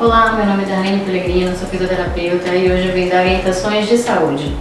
Olá, meu nome é Darlene Pellegrino, sou fisioterapeuta e hoje eu vim dar orientações de saúde.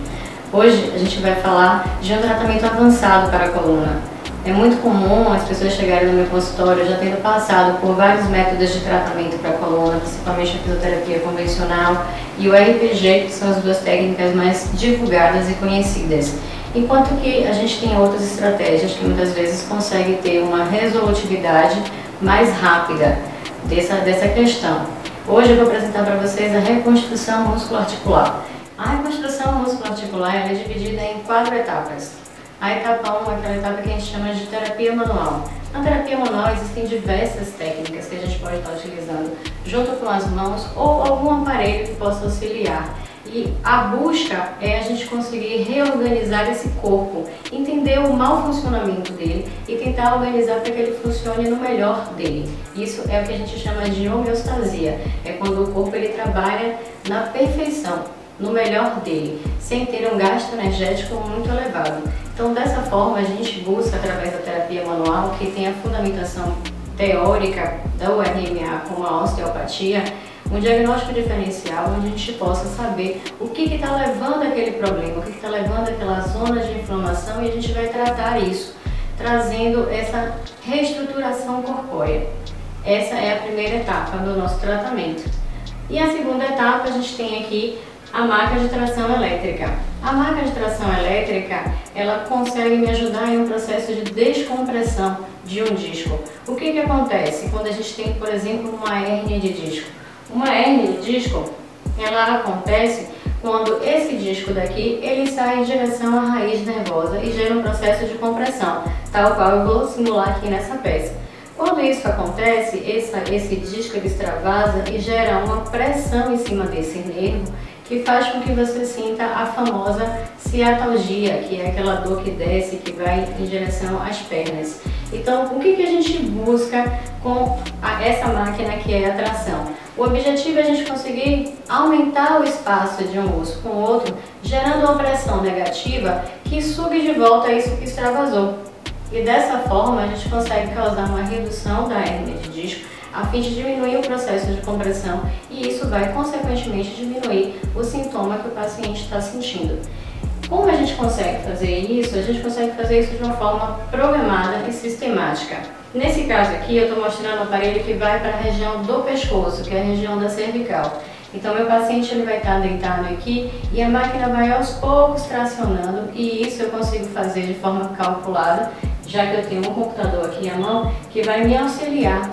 Hoje a gente vai falar de um tratamento avançado para a coluna. É muito comum as pessoas chegarem no meu consultório já tendo passado por vários métodos de tratamento para a coluna, principalmente a fisioterapia convencional e o RPG, que são as duas técnicas mais divulgadas e conhecidas. Enquanto que a gente tem outras estratégias que muitas vezes conseguem ter uma resolutividade mais rápida dessa questão. Hoje eu vou apresentar para vocês a reconstrução músculo-articular. A reconstrução músculo-articular é dividida em 4 etapas. A etapa 1 é aquela etapa que a gente chama de terapia manual. Na terapia manual existem diversas técnicas que a gente pode estar utilizando junto com as mãos ou algum aparelho que possa auxiliar. E a busca é a gente conseguir reorganizar esse corpo, entender o mau funcionamento dele e tentar organizar para que ele funcione no melhor dele. Isso é o que a gente chama de homeostasia, é quando o corpo ele trabalha na perfeição, no melhor dele, sem ter um gasto energético muito elevado. Então, dessa forma, a gente busca, através da terapia manual, que tem a fundamentação teórica da URMA como a osteopatia, um diagnóstico diferencial onde a gente possa saber o que está levando aquele problema, o que está levando aquela zona de inflamação, e a gente vai tratar isso, trazendo essa reestruturação corpórea. Essa é a primeira etapa do nosso tratamento. E a segunda etapa, a gente tem aqui a maca de tração elétrica. A maca de tração elétrica, ela consegue me ajudar em um processo de descompressão de um disco. O que acontece quando a gente tem, por exemplo, uma hérnia de disco? Uma hérnia de disco, ela acontece quando esse disco daqui, ele sai em direção à raiz nervosa e gera um processo de compressão, tal qual eu vou simular aqui nessa peça. Quando isso acontece, esse disco ele extravasa e gera uma pressão em cima desse nervo, que faz com que você sinta a famosa ciatalgia, que é aquela dor que desce, que vai em direção às pernas. Então, o que a gente busca com essa máquina que é a tração? O objetivo é a gente conseguir aumentar o espaço de um osso com o outro, gerando uma pressão negativa que sugue de volta isso que extravasou. E dessa forma, a gente consegue causar uma redução da hérnia de disco, a fim de diminuir o processo de compressão, e isso vai consequentemente diminuir o sintoma que o paciente está sentindo. Como a gente consegue fazer isso? A gente consegue fazer isso de uma forma programada e sistemática. Nesse caso aqui, eu estou mostrando o aparelho que vai para a região do pescoço, que é a região da cervical. Então, meu paciente ele vai estar deitado aqui e a máquina vai aos poucos tracionando, e isso eu consigo fazer de forma calculada, já que eu tenho um computador aqui à mão que vai me auxiliar,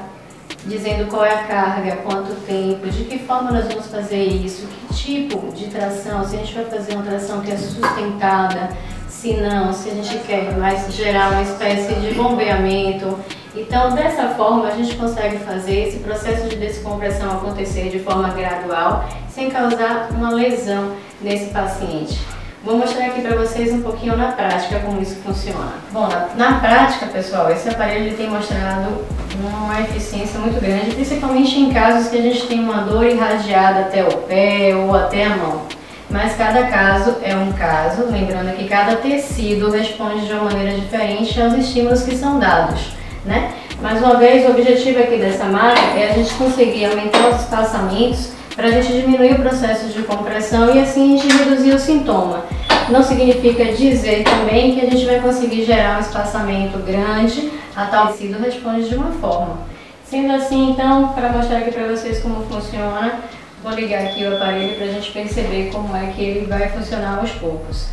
dizendo qual é a carga, quanto tempo, de que forma nós vamos fazer isso, que tipo de tração, se a gente vai fazer uma tração que é sustentada, se não, se a gente quer mais gerar uma espécie de bombeamento. Então, dessa forma, a gente consegue fazer esse processo de descompressão acontecer de forma gradual, sem causar uma lesão nesse paciente. Vou mostrar aqui para vocês um pouquinho na prática como isso funciona. Bom, na prática, pessoal, esse aparelho ele tem mostrado uma eficiência muito grande, principalmente em casos que a gente tem uma dor irradiada até o pé ou até a mão. Mas cada caso é um caso, lembrando que cada tecido responde de uma maneira diferente aos estímulos que são dados, né? Mais uma vez, o objetivo aqui dessa máquina é a gente conseguir aumentar os espaçamentos para a gente diminuir o processo de compressão e assim a gente reduzir o sintoma. Não significa dizer também que a gente vai conseguir gerar um espaçamento grande, a tal tecido responde de uma forma. Sendo assim, então, para mostrar aqui para vocês como funciona, vou ligar aqui o aparelho para a gente perceber como é que ele vai funcionar aos poucos.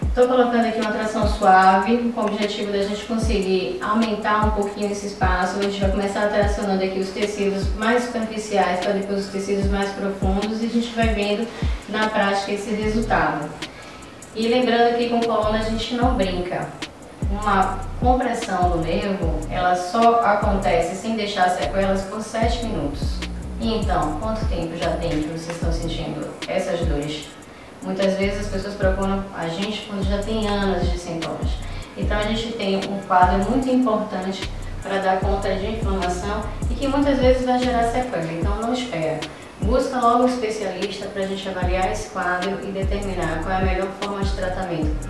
Estou colocando aqui uma tração suave, com o objetivo da gente conseguir aumentar um pouquinho esse espaço. A gente vai começar tracionando aqui os tecidos mais superficiais para depois os tecidos mais profundos, e a gente vai vendo na prática esse resultado. E lembrando que com coluna a gente não brinca. Uma compressão do nervo, ela só acontece sem deixar sequelas por 7 minutos. E então, quanto tempo já tem que vocês estão sentindo essas dores? Muitas vezes as pessoas procuram a gente quando já tem anos de sintomas. Então a gente tem um quadro muito importante para dar conta de inflamação e que muitas vezes vai gerar sequela. Então não espera. Busca logo um especialista para a gente avaliar esse quadro e determinar qual é a melhor forma de tratamento.